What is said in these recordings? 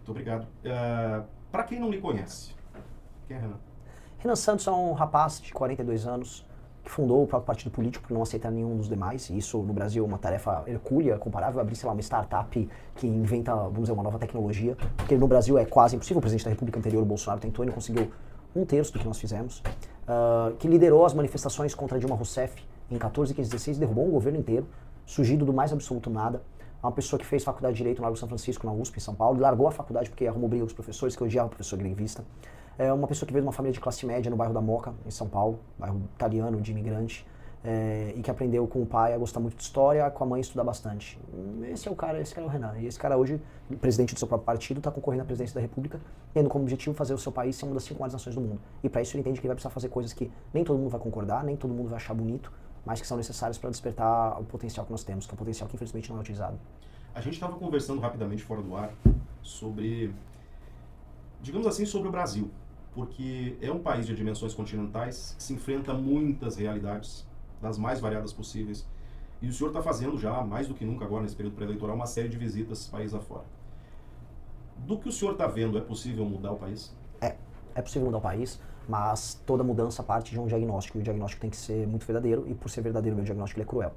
Muito obrigado. Para quem não lhe conhece, quem é Renan? Renan Santos é um rapaz de 42 anos que fundou o próprio partido político por não aceitar nenhum dos demais. E isso no Brasil é uma tarefa hercúlea, comparável a abrir, sei lá, uma startup que inventa, vamos dizer, uma nova tecnologia. Porque no Brasil é quase impossível. O presidente da República anterior, o Bolsonaro, tentou e não conseguiu um terço do que nós fizemos. Que liderou as manifestações contra Dilma Rousseff em 14, 15, 16, derrubou um governo inteiro, surgido do mais absoluto nada. Uma pessoa que fez faculdade de Direito no Largo São Francisco, na USP, em São Paulo, e largou a faculdade porque arrumou briga com os professores, que odiava o professor grevista. É uma pessoa que veio de uma família de classe média no bairro da Moca, em São Paulo, bairro italiano, de imigrante, e que aprendeu com o pai a gostar muito de história, com a mãe a estudar bastante. Esse cara é o Renan. E esse cara hoje, presidente do seu próprio partido, está concorrendo à presidência da República, tendo como objetivo fazer o seu país ser uma das 5 maiores nações do mundo. E para isso ele entende que ele vai precisar fazer coisas que nem todo mundo vai concordar, nem todo mundo vai achar bonito, mas que são necessárias para despertar o potencial que nós temos, que é um potencial que infelizmente não é utilizado. A gente estava conversando rapidamente fora do ar sobre, digamos assim, sobre o Brasil, porque é um país de dimensões continentais que se enfrenta a muitas realidades, das mais variadas possíveis, e o senhor está fazendo já, mais do que nunca agora nesse período pré-eleitoral, uma série de visitas país afora. Do que o senhor está vendo, é possível mudar o país? É possível mudar o país, mas toda mudança parte de um diagnóstico, e o diagnóstico tem que ser muito verdadeiro, e por ser verdadeiro, o meu diagnóstico ele é cruel.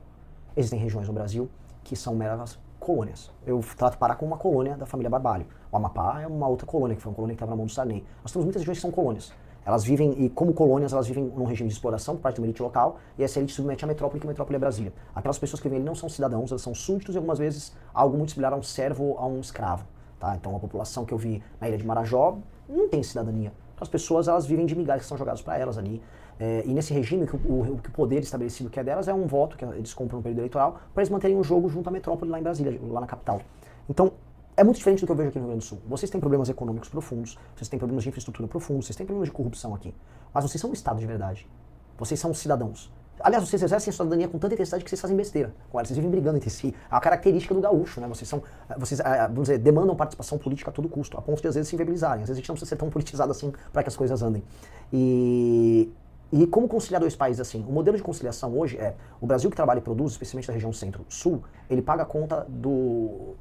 Existem regiões no Brasil que são meras colônias. Eu trato Pará como uma colônia da família Barbalho. O Amapá é uma outra colônia, que foi uma colônia que estava na mão do Sarney. Nós temos muitas regiões que são colônias. Elas vivem, e como colônias, elas vivem num regime de exploração por parte de uma elite local, e essa elite submete à metrópole, que a metrópole é Brasília. Aquelas pessoas que vêm ali não são cidadãos, elas são súditos e algumas vezes algo muito similar a um servo ou a um escravo. Tá? Então a população que eu vi na ilha de Marajó não tem cidadania. As pessoas, elas vivem de migalhas que são jogadas para elas ali. E nesse regime, o que o poder estabelecido que é delas é um voto que eles compram no período eleitoral para eles manterem o jogo junto à metrópole lá em Brasília, lá na capital. Então, é muito diferente do que eu vejo aqui no Rio Grande do Sul. Vocês têm problemas econômicos profundos, vocês têm problemas de infraestrutura profundos, vocês têm problemas de corrupção aqui. Mas vocês são um Estado de verdade. Vocês são cidadãos. Aliás, vocês exercem a cidadania com tanta intensidade que vocês fazem besteira. Vocês vivem brigando entre si. É uma característica do gaúcho, né? Vocês, vamos dizer, demandam participação política a todo custo, a ponto de às vezes se inviabilizarem. Às vezes a gente não precisa ser tão politizado assim para que as coisas andem. E como conciliar dois países assim? O modelo de conciliação hoje é o Brasil que trabalha e produz, especialmente da região centro-sul, ele paga a conta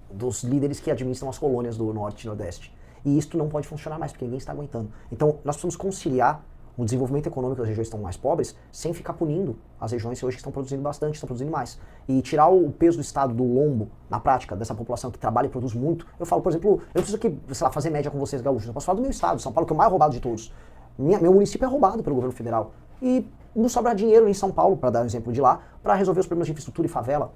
dos líderes que administram as colônias do norte e nordeste. E isso não pode funcionar mais, porque ninguém está aguentando. Então, nós precisamos conciliar o desenvolvimento econômico das regiões que estão mais pobres, sem ficar punindo as regiões que hoje estão produzindo bastante, estão produzindo mais. E tirar o peso do Estado do lombo, na prática, dessa população que trabalha e produz muito. Eu falo, por exemplo, eu preciso aqui, sei lá, fazer média com vocês, gaúchos. Eu posso falar do meu estado, São Paulo, que é o mais roubado de todos. Meu município é roubado pelo governo federal. E não sobra dinheiro em São Paulo, para dar um exemplo de lá, para resolver os problemas de infraestrutura e favela.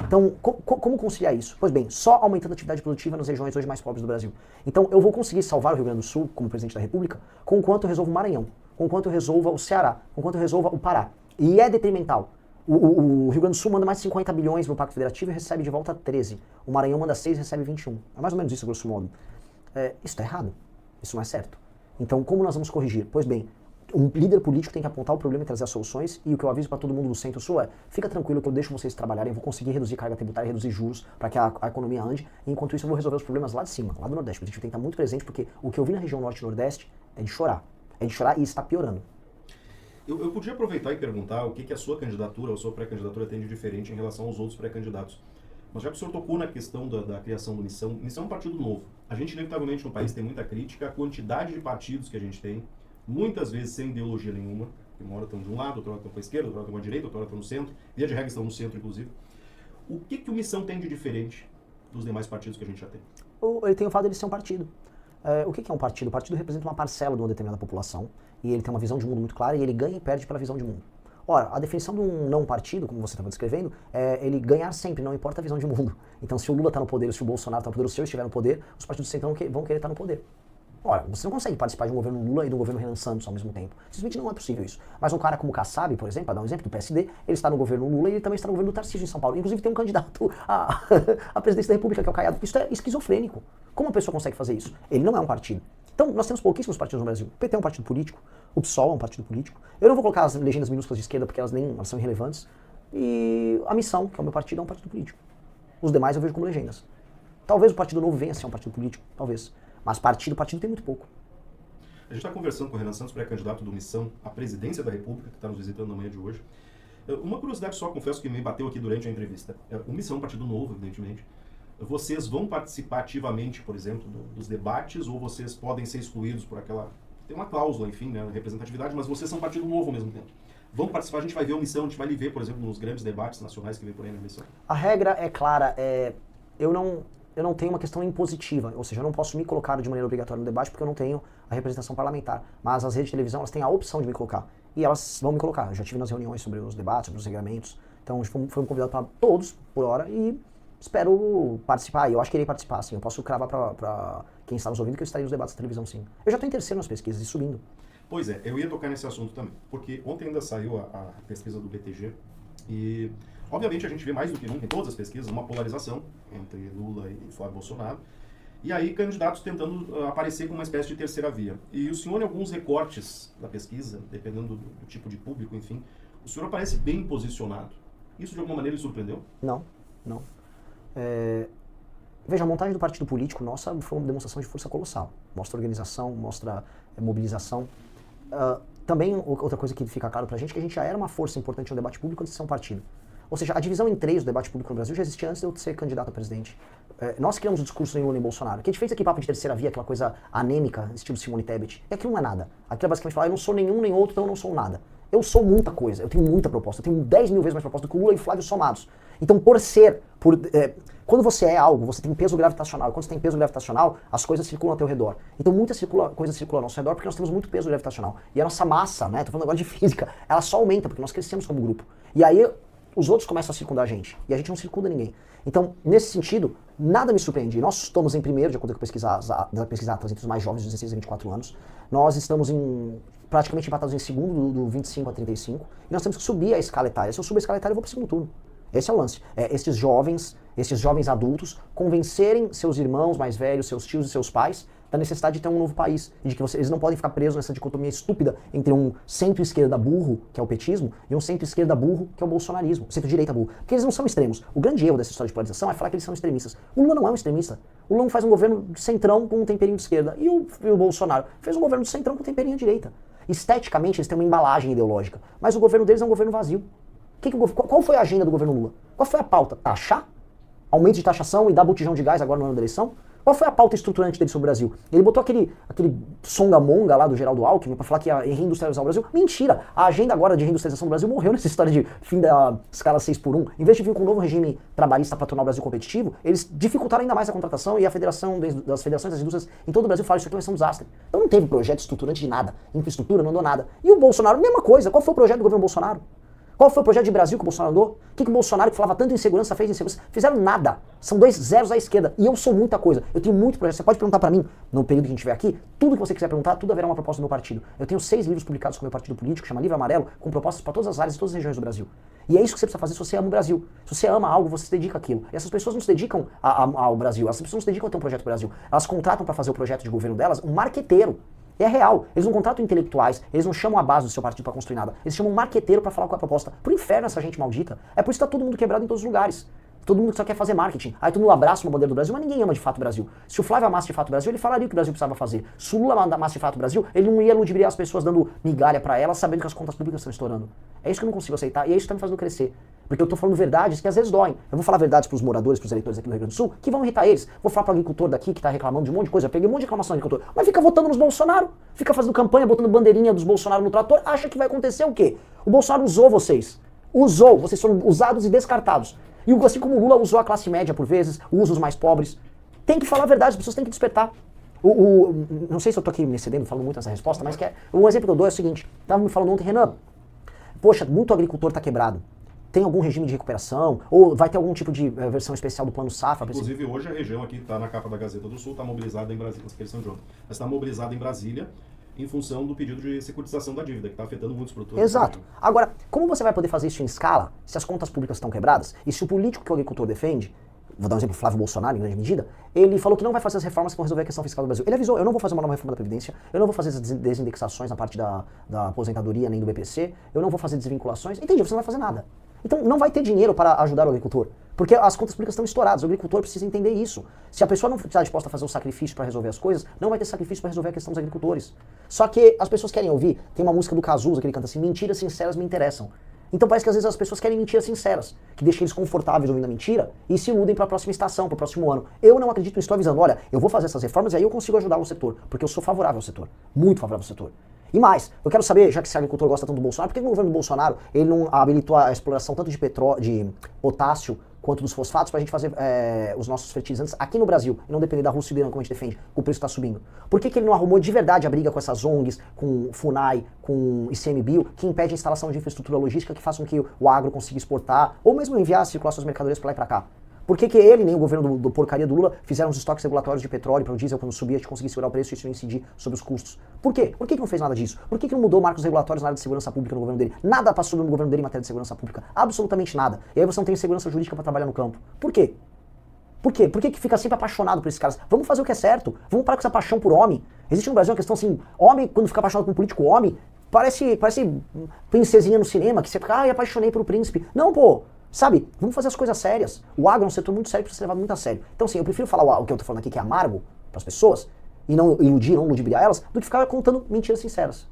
Então, como conciliar isso? Pois bem, só aumentando a atividade produtiva nas regiões hoje mais pobres do Brasil. Então, eu vou conseguir salvar o Rio Grande do Sul, como presidente da República, com o quanto eu resolvo o Maranhão, com o quanto eu resolva o Ceará, com o quanto eu resolva o Pará. E é detrimental. O Rio Grande do Sul manda mais de 50 bilhões no Pacto Federativo e recebe de volta 13. O Maranhão manda 6 e recebe 21. É mais ou menos isso, grosso modo. Isso está errado. Isso não é certo. Então, como nós vamos corrigir? Pois bem, um líder político tem que apontar o problema e trazer as soluções, e o que eu aviso para todo mundo do Centro-Sul é: fica tranquilo que eu deixo vocês trabalharem, eu vou conseguir reduzir carga tributária, reduzir juros, para que a economia ande, e enquanto isso eu vou resolver os problemas lá de cima, lá do Nordeste. A gente tem que estar muito presente, porque o que eu vi na região Norte e Nordeste é de chorar. É de chorar e está piorando. Eu podia aproveitar e perguntar o que a sua candidatura, ou a sua pré-candidatura tem de diferente em relação aos outros pré-candidatos. Mas já que o senhor tocou na questão da criação do Missão é um partido novo. A gente, inevitavelmente, no país tem muita crítica, a quantidade de partidos que a gente tem, muitas vezes sem ideologia nenhuma, que uma hora estão de um lado, outra hora estão para a esquerda, outra hora estão para a direita, outra hora estão no centro, via de regra estão no centro, inclusive. O que o Missão tem de diferente dos demais partidos que a gente já tem? Ele tem o fato de ele ser um partido. O que é um partido? O partido representa uma parcela de uma determinada população, e ele tem uma visão de mundo muito clara, e ele ganha e perde pela visão de mundo. Ora, a definição de um não partido, como você estava descrevendo, é ele ganhar sempre, não importa a visão de mundo. Então, se o Lula está no poder, se o Bolsonaro está no poder, ou se eu estiver no poder, os partidos do centro vão querer estar no poder. Ora, você não consegue participar de um governo Lula e do governo Renan Santos ao mesmo tempo. Simplesmente não é possível isso. Mas um cara como o Kassab, por exemplo, para dar um exemplo do PSD, ele está no governo Lula e ele também está no governo do Tarcísio em São Paulo. Inclusive tem um candidato à presidência da República, que é o Caiado. Isso é esquizofrênico. Como uma pessoa consegue fazer isso? Ele não é um partido. Então, nós temos pouquíssimos partidos no Brasil. O PT é um partido político, o PSOL é um partido político. Eu não vou colocar as legendas minúsculas de esquerda porque elas são irrelevantes. E a Missão, que é o meu partido, é um partido político. Os demais eu vejo como legendas. Talvez o Partido Novo venha a ser um partido político, talvez. Mas partido tem muito pouco. A gente está conversando com o Renan Santos, pré-candidato do Missão à presidência da República, que está nos visitando na manhã de hoje. Uma curiosidade só, confesso que me bateu aqui durante a entrevista. O Missão é um partido novo, evidentemente. vocês vão participar ativamente, por exemplo, dos debates, ou vocês podem ser excluídos por aquela... Tem uma cláusula, enfim, né, representatividade, mas vocês são um partido novo ao mesmo tempo. Vão participar, a gente vai ver a omissão, a gente vai lhe ver, por exemplo, nos grandes debates nacionais que vem por aí na eleição. A regra é clara, eu não tenho uma questão impositiva, ou seja, eu não posso me colocar de maneira obrigatória no debate porque eu não tenho a representação parlamentar. Mas as redes de televisão, elas têm a opção de me colocar. E elas vão me colocar. Eu já tive nas reuniões sobre os debates, sobre os regramentos. Então, foi um convidado para todos, por hora, e espero participar. E eu acho que irei participar, sim. Eu posso cravar para quem está nos ouvindo que eu estarei nos debates da televisão, sim. Eu já estou em terceiro nas pesquisas e subindo. Pois é, eu ia tocar nesse assunto também. Porque ontem ainda saiu a pesquisa do BTG e... Obviamente a gente vê mais do que nunca em todas as pesquisas uma polarização entre Lula e Flávio Bolsonaro. E aí candidatos tentando aparecer com uma espécie de terceira via. E o senhor, em alguns recortes da pesquisa, dependendo do tipo de público, enfim, o senhor aparece bem posicionado. Isso de alguma maneira lhe surpreendeu? Não. Veja, a montagem do partido político nossa foi uma demonstração de força colossal. Mostra organização, mostra mobilização. Também outra coisa que fica claro pra gente é que a gente já era uma força importante no debate público antes de ser um partido. Ou seja, a divisão em três do debate público no Brasil já existia antes de eu ser candidato a presidente. Nós criamos o discurso em Lula e Bolsonaro. O que a gente fez aqui, papo de terceira via, aquela coisa anêmica, estilo Simone Tebet, e aquilo não é nada. Aquilo é basicamente falar, eu não sou nenhum nem outro, então eu não sou nada. Eu sou muita coisa, eu tenho muita proposta, eu tenho 10 mil vezes mais proposta do que o Lula e o Flávio somados. Então, quando você é algo, você tem peso gravitacional. Quando você tem peso gravitacional, as coisas circulam ao teu redor. Então, muita coisa circula ao nosso redor porque nós temos muito peso gravitacional. E a nossa massa, né, tô falando agora de física, ela só aumenta porque nós crescemos como grupo. E aí, os outros começam a circundar a gente. E a gente não circunda ninguém. Então, nesse sentido, nada me surpreende. Nós estamos em primeiro, de acordo com a pesquisa Atlas, entre os mais jovens, de 16 a 24 anos. Nós estamos praticamente empatados em segundo, do 25 a 35. E nós temos que subir a escala etária. Se eu subir a escala etária, eu vou para o segundo turno. Esse é o lance. Esses jovens adultos, convencerem seus irmãos mais velhos, seus tios e seus pais da necessidade de ter um novo país. E de que eles não podem ficar presos nessa dicotomia estúpida entre um centro-esquerda burro, que é o petismo, e um centro-esquerda burro, que é o bolsonarismo. Centro-direita burro. Porque eles não são extremos. O grande erro dessa história de polarização é falar que eles são extremistas. O Lula não é um extremista. O Lula faz um governo de centrão com um temperinho de esquerda. E o Bolsonaro fez um governo de centrão com um temperinho de direita. Esteticamente, eles têm uma embalagem ideológica. Mas o governo deles é um governo vazio. Qual foi a agenda do governo Lula? Qual foi a pauta? Taxar? Aumento de taxação e dar botijão de gás agora no ano da eleição? Qual foi a pauta estruturante dele sobre o Brasil? Ele botou aquele songamonga lá do Geraldo Alckmin pra falar que ia reindustrializar o Brasil. Mentira! A agenda agora de reindustrialização do Brasil morreu nessa história de fim da escala 6x1. Em vez de vir com um novo regime trabalhista para tornar o Brasil competitivo, eles dificultaram ainda mais a contratação e a Federação das Federações das Indústrias em todo o Brasil fala isso aqui vai ser um desastre. Então não teve projeto estruturante de nada. Infraestrutura, não andou nada. E o Bolsonaro, mesma coisa. Qual foi o projeto do governo Bolsonaro? Qual foi o projeto de Brasil que o Bolsonaro andou? O que o Bolsonaro, que falava tanto em segurança, fez em segurança? Fizeram nada. São 2 zeros à esquerda. E eu sou muita coisa. Eu tenho muito projeto. Você pode perguntar pra mim, no período que a gente estiver aqui, tudo que você quiser perguntar, tudo haverá uma proposta do meu partido. Eu tenho 6 livros publicados com o meu partido político, chama Livro Amarelo, com propostas para todas as áreas e todas as regiões do Brasil. E é isso que você precisa fazer se você ama o Brasil. Se você ama algo, você se dedica àquilo. E essas pessoas não se dedicam ao Brasil. Essas pessoas não se dedicam a ter um projeto Brasil. Elas contratam para fazer o projeto de governo delas um marqueteiro. É real. Eles não contratam intelectuais, eles não chamam a base do seu partido para construir nada. Eles chamam um marqueteiro para falar qual é a proposta. Pro inferno essa gente maldita. É por isso que tá todo mundo quebrado em todos os lugares. Todo mundo só quer fazer marketing. Aí todo mundo abraça uma bandeira do Brasil, mas ninguém ama de fato o Brasil. Se o Flávio amasse de fato o Brasil, ele falaria o que o Brasil precisava fazer. Se o Lula amasse de fato o Brasil, ele não ia ludibriar as pessoas dando migalha para elas, sabendo que as contas públicas estão estourando. É isso que eu não consigo aceitar e é isso que tá me fazendo crescer. Porque eu tô falando verdades que às vezes doem. Eu vou falar verdades pros moradores, pros eleitores aqui do Rio Grande do Sul, que vão irritar eles. Vou falar pro agricultor daqui que tá reclamando de um monte de coisa. Eu peguei um monte de reclamação do agricultor. Mas fica votando nos Bolsonaro. Fica fazendo campanha, botando bandeirinha dos Bolsonaro no trator. Acha que vai acontecer o quê? O Bolsonaro usou vocês. Usou. Vocês foram usados e descartados. E assim como o Lula usou a classe média por vezes, usa os mais pobres. Tem que falar a verdade, as pessoas têm que despertar. Não sei se eu tô aqui me excedendo, falando muito nessa resposta, mas um exemplo que eu dou é o seguinte. Tava me falando ontem, Renan, poxa, muito agricultor tá quebrado. Tem algum regime de recuperação? Ou vai ter algum tipo de versão especial do Plano Safra? Inclusive, hoje a região aqui está na capa da Gazeta do Sul, está mobilizada em Brasília, São João. Mas está mobilizada em Brasília em função do pedido de securitização da dívida, que está afetando muitos produtores. Exato. Agora, como você vai poder fazer isso em escala se as contas públicas estão quebradas? E se o político que o agricultor defende, vou dar um exemplo, Flávio Bolsonaro, em grande medida, ele falou que não vai fazer as reformas que vão resolver a questão fiscal do Brasil. Ele avisou, eu não vou fazer uma nova reforma da Previdência, eu não vou fazer as desindexações na parte da aposentadoria nem do BPC, eu não vou fazer desvinculações. Entendi, você não vai fazer nada. Então não vai ter dinheiro para ajudar o agricultor, porque as contas públicas estão estouradas, o agricultor precisa entender isso. Se a pessoa não estiver disposta a fazer o sacrifício para resolver as coisas, não vai ter sacrifício para resolver a questão dos agricultores. Só que as pessoas querem ouvir, tem uma música do Cazuza que ele canta assim, mentiras sinceras me interessam. Então parece que às vezes as pessoas querem mentiras sinceras, que deixem eles confortáveis ouvindo a mentira e se iludem para a próxima estação, para o próximo ano. Eu não acredito nisso, estou avisando, olha, eu vou fazer essas reformas e aí eu consigo ajudar o setor, porque eu sou favorável ao setor, muito favorável ao setor. E mais, eu quero saber, já que esse agricultor gosta tanto do Bolsonaro, por que no governo do Bolsonaro ele não habilitou a exploração tanto de potássio quanto dos fosfatos para a gente fazer os nossos fertilizantes aqui no Brasil e não depender da Rússia e do Irã, como a gente defende, o preço está subindo? Por que ele não arrumou de verdade a briga com essas ONGs, com FUNAI, com ICMBio, que impede a instalação de infraestrutura logística que façam que o agro consiga exportar ou mesmo enviar, circular suas mercadorias para lá e para cá? Por que ele nem o governo do porcaria do Lula fizeram os estoques regulatórios de petróleo para o diesel quando subia a gente conseguir segurar o preço e isso não incidir sobre os custos? Por quê? Por que não fez nada disso? Por que não mudou marcos regulatórios na área de segurança pública no governo dele? Nada passou no governo dele em matéria de segurança pública. Absolutamente nada. E aí você não tem segurança jurídica para trabalhar no campo. Por quê? Por quê? Por que fica sempre apaixonado por esses caras? Vamos fazer o que é certo. Vamos parar com essa paixão por homem. Existe no Brasil uma questão assim, homem, quando fica apaixonado por um político homem, parece princesinha no cinema, que você fica, eu apaixonei pelo príncipe. Não, pô. Sabe? Vamos fazer as coisas sérias. O agro é um setor muito sério, precisa ser levado muito a sério. Então, assim, eu prefiro falar o que eu tô falando aqui, que é amargo para as pessoas, e não iludir, não ludibriar elas, do que ficar contando mentiras sinceras.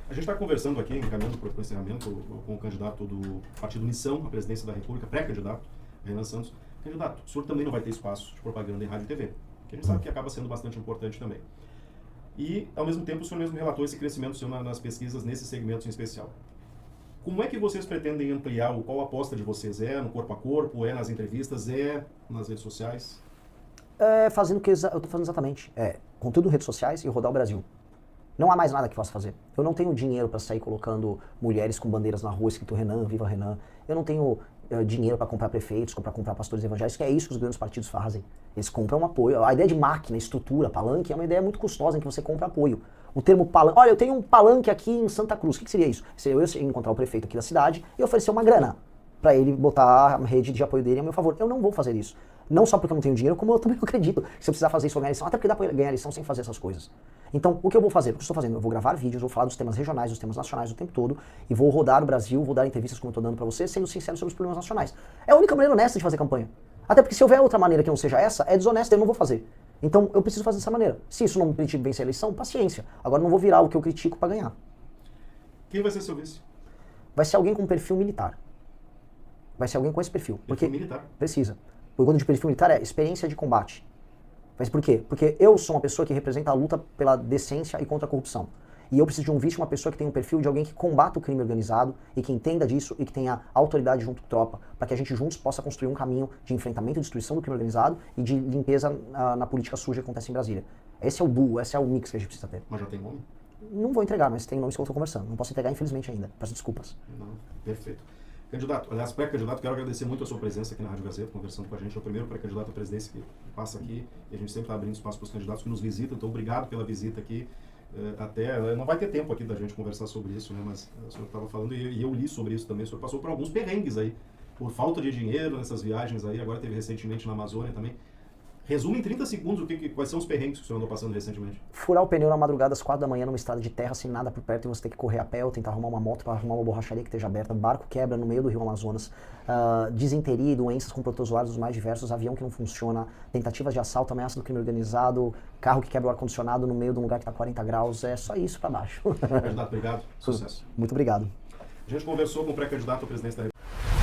A gente está conversando aqui, encaminhando para o encerramento, com o candidato do Partido Missão à presidência da República, pré-candidato, Renan Santos. Candidato, o senhor também não vai ter espaço de propaganda em rádio e TV, que a gente sabe que acaba sendo bastante importante também. E, ao mesmo tempo, o senhor mesmo relatou esse crescimento seu nas pesquisas nesses segmentos em especial. Como é que vocês pretendem ampliar, qual a aposta de vocês? É no corpo a corpo, é nas entrevistas, é nas redes sociais? Fazendo o que eu estou fazendo exatamente. Conteúdo em redes sociais e rodar o Brasil. Não há mais nada que possa fazer. Eu não tenho dinheiro para sair colocando mulheres com bandeiras na rua escrito Renan, viva Renan. Eu não tenho dinheiro para comprar prefeitos, para comprar pastores evangélicos, que é isso que os grandes partidos fazem. Eles compram apoio. A ideia de máquina, estrutura, palanque é uma ideia muito custosa em que você compra apoio. O termo palanque, olha, eu tenho um palanque aqui em Santa Cruz. O que seria isso? Seria eu encontrar o prefeito aqui da cidade e oferecer uma grana para ele botar a rede de apoio dele a meu favor. Eu não vou fazer isso. Não só porque eu não tenho dinheiro, como eu também não acredito que se eu precisar fazer isso para ganhar eleição, até porque dá para ganhar eleição sem fazer essas coisas. Então, o que eu vou fazer? O que eu estou fazendo? Eu vou gravar vídeos, vou falar dos temas regionais, dos temas nacionais o tempo todo, e vou rodar o Brasil, vou dar entrevistas como eu estou dando para você, sendo sincero sobre os problemas nacionais. É a única maneira honesta de fazer campanha. Até porque se houver outra maneira que não seja essa, é desonesta, eu não vou fazer. Então, eu preciso fazer dessa maneira. Se isso não me permitir vencer a eleição, paciência. Agora, não vou virar o que eu critico para ganhar. Quem vai ser seu vice? Vai ser alguém com perfil militar. Vai ser alguém com esse perfil. Perfil militar? Precisa. O quando de perfil militar é experiência de combate. Mas por quê? Porque eu sou uma pessoa que representa a luta pela decência e contra a corrupção. E eu preciso de um vice, uma pessoa que tenha um perfil de alguém que combata o crime organizado e que entenda disso e que tenha autoridade junto com a tropa, para que a gente juntos possa construir um caminho de enfrentamento e destruição do crime organizado e de limpeza na política suja que acontece em Brasília. Esse é o duo, esse é o mix que a gente precisa ter. Mas já tem nome? Não vou entregar, mas tem nomes que eu estou conversando. Não posso entregar, infelizmente, ainda. Peço desculpas. Não, perfeito. Candidato, aliás, pré-candidato, quero agradecer muito a sua presença aqui na Rádio Gazeta, conversando com a gente. É o primeiro pré-candidato à presidência que passa aqui e a gente sempre está abrindo espaço para os candidatos que nos visitam. Então, obrigado pela visita aqui. Até não vai ter tempo aqui da gente conversar sobre isso, né? Mas o senhor estava falando e eu li sobre isso também. O senhor passou por alguns perrengues aí, por falta de dinheiro nessas viagens aí. Agora teve recentemente na Amazônia também. Resume em 30 segundos quais são os perrengues que o senhor andou passando recentemente. Furar o pneu na madrugada às 4 da manhã numa estrada de terra sem nada por perto e você ter que correr a pé ou tentar arrumar uma moto para arrumar uma borracharia que esteja aberta, barco quebra no meio do rio Amazonas, disenteria, doenças com protozoários os mais diversos, avião que não funciona, tentativas de assalto, ameaça do crime organizado, carro que quebra o ar-condicionado no meio de um lugar que está 40 graus, é só isso para baixo. Candidato, obrigado. Sucesso. Muito obrigado. A gente conversou com o pré-candidato à presidência da República.